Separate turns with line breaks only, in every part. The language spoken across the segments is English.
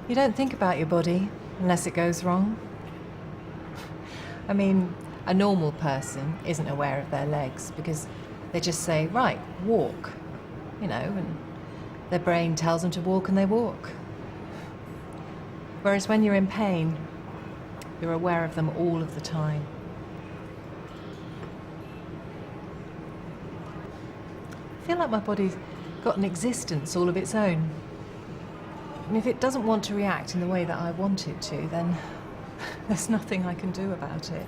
You don't think about your body unless it goes wrong. I mean, a normal person isn't aware of their legs because they just say, right, walk, and their brain tells them to walk and they walk. Whereas when you're in pain, you're aware of them all of the time. I feel like my body's got an existence all of its own. And if it doesn't want to react in the way that I want it to, then there's nothing I can do about it.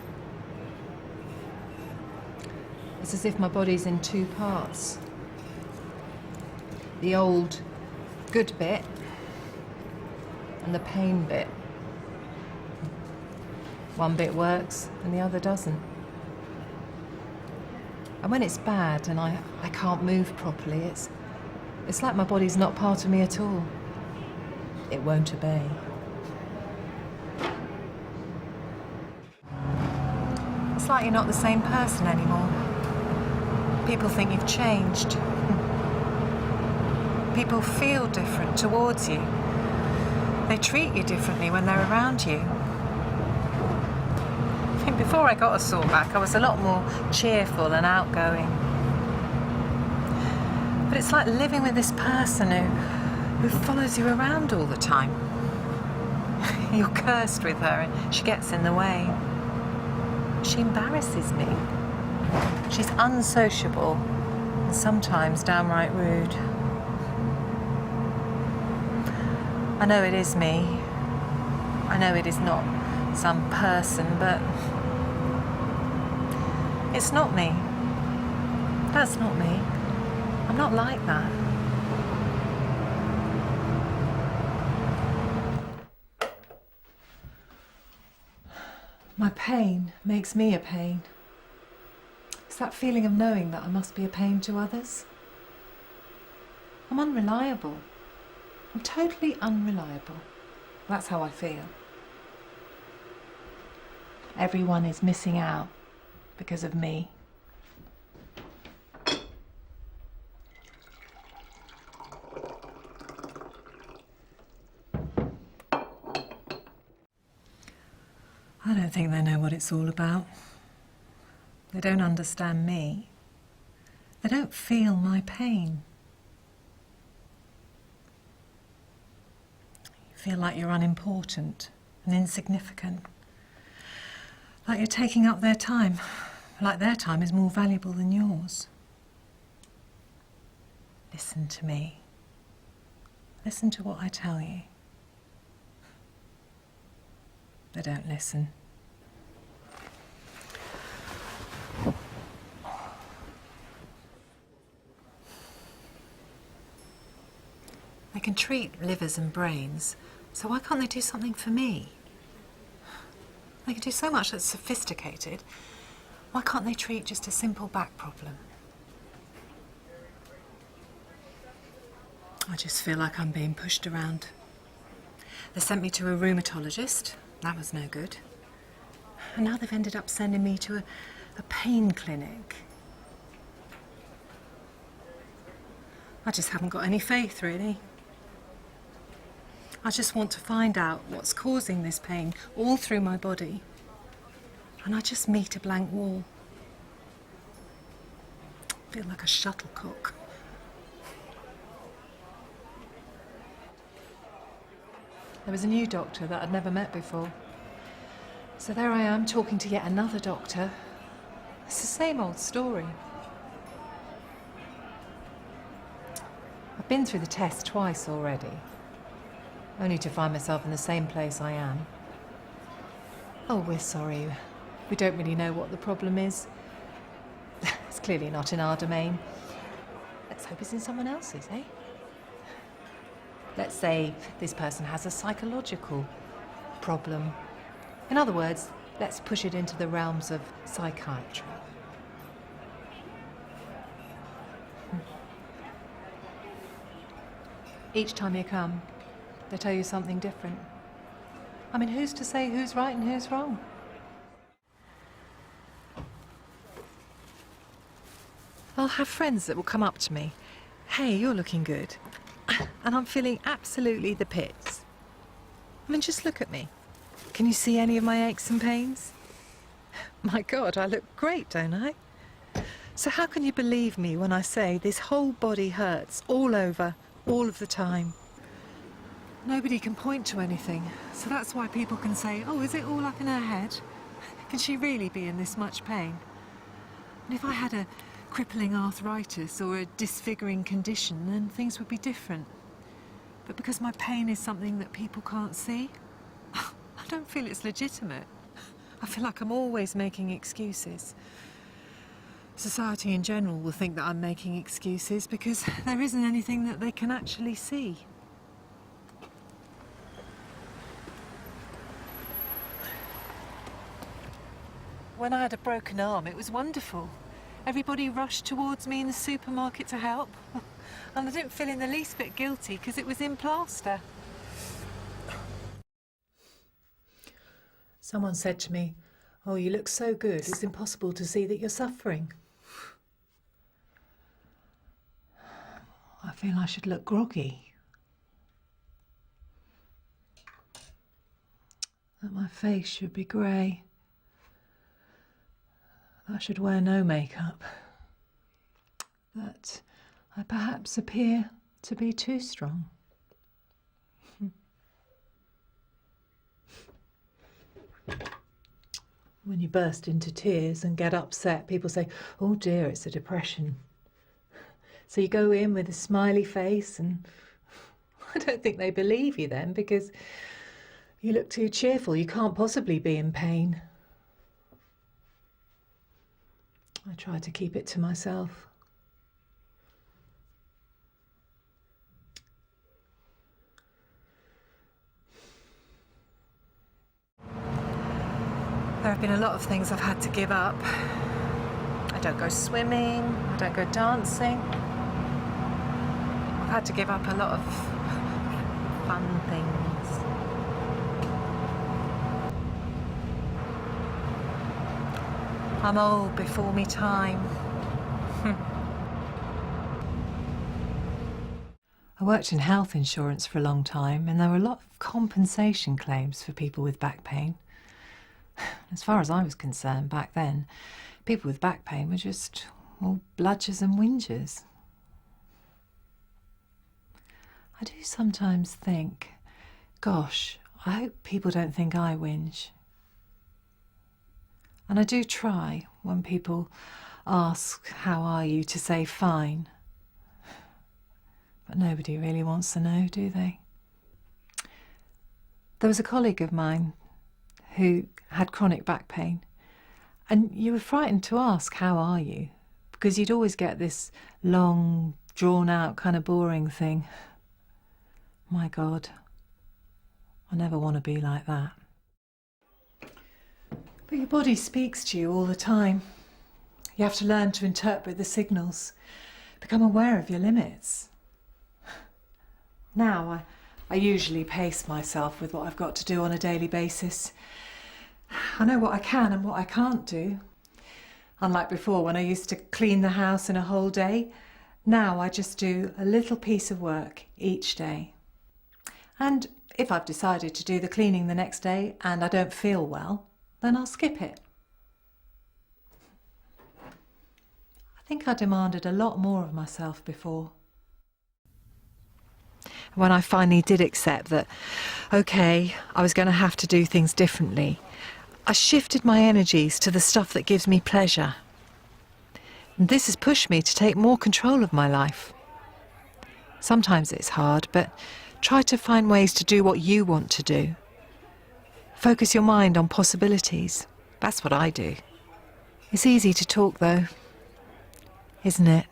It's as if my body's in two parts. The old good bit and the pain bit. One bit works and the other doesn't. And when it's bad and I can't move properly, it's like my body's not part of me at all. It won't obey. It's like you're not the same person anymore. People think you've changed. People feel different towards you. They treat you differently when they're around you. I think before I got a sore back, I was a lot more cheerful and outgoing. But it's like living with this person who follows you around all the time. You're cursed with her and she gets in the way. She embarrasses me. She's unsociable and sometimes downright rude. I know it is me. I know it is not some person, but it's not me. That's not me. I'm not like that. My pain makes me a pain. It's that feeling of knowing that I must be a pain to others. I'm unreliable. I'm totally unreliable. That's how I feel. Everyone is missing out because of me. I don't think they know what it's all about. They don't understand me. They don't feel my pain. You feel like you're unimportant and insignificant. Like you're taking up their time. Like their time is more valuable than yours. Listen to me. Listen to what I tell you. They don't listen. They can treat livers and brains, so why can't they do something for me? They can do so much that's sophisticated. Why can't they treat just a simple back problem? I just feel like I'm being pushed around. They sent me to a rheumatologist. That was no good. And now they've ended up sending me to a pain clinic. I just haven't got any faith, really. I just want to find out what's causing this pain all through my body. And I just meet a blank wall. I feel like a shuttlecock. There was a new doctor that I'd never met before. So there I am, talking to yet another doctor. It's the same old story. I've been through the test twice already, only to find myself in the same place I am. Oh, we're sorry. We don't really know what the problem is. It's clearly not in our domain. Let's hope it's in someone else's, eh? Let's say this person has a psychological problem. In other words, let's push it into the realms of psychiatry. Each time you come, they tell you something different. I mean, who's to say who's right and who's wrong? I'll have friends that will come up to me. Hey, you're looking good. And I'm feeling absolutely the pits. I mean, just look at me. Can you see any of my aches and pains? My God, I look great, don't I? So how can you believe me when I say this whole body hurts all over, all of the time? Nobody can point to anything, so that's why people can say, oh, is it all up in her head? Can she really be in this much pain? And if I had a crippling arthritis or a disfiguring condition, then things would be different. But because my pain is something that people can't see, I don't feel it's legitimate. I feel like I'm always making excuses. Society in general will think that I'm making excuses because there isn't anything that they can actually see. When I had a broken arm, it was wonderful. Everybody rushed towards me in the supermarket to help. And I didn't feel in the least bit guilty because it was in plaster. Someone said to me, oh, you look so good, it's impossible to see that you're suffering. I feel I should look groggy. That my face should be grey. That I should wear no makeup. That I perhaps appear to be too strong. When you burst into tears and get upset, people say, oh dear, it's a depression. So you go in with a smiley face and I don't think they believe you then because you look too cheerful. You can't possibly be in pain. I try to keep it to myself. There have been a lot of things I've had to give up. I don't go swimming, I don't go dancing. I've had to give up a lot of fun things. I'm old before me time. I worked in health insurance for a long time and there were a lot of compensation claims for people with back pain. As far as I was concerned back then, people with back pain were just all bludgers and whingers. I do sometimes think, gosh, I hope people don't think I whinge. And I do try, when people ask, how are you, to say fine. But nobody really wants to know, do they? There was a colleague of mine who had chronic back pain, and you were frightened to ask, how are you? Because you'd always get this long, drawn-out, kind of boring thing. My God, I never want to be like that. But your body speaks to you all the time. You have to learn to interpret the signals, become aware of your limits. Now, I usually pace myself with what I've got to do on a daily basis. I know what I can and what I can't do. Unlike before, when I used to clean the house in a whole day, now I just do a little piece of work each day. And if I've decided to do the cleaning the next day and I don't feel well, then I'll skip it. I think I demanded a lot more of myself before. When I finally did accept that, okay, I was going to have to do things differently, I shifted my energies to the stuff that gives me pleasure. And this has pushed me to take more control of my life. Sometimes it's hard, but try to find ways to do what you want to do. Focus your mind on possibilities. That's what I do. It's easy to talk though, isn't it?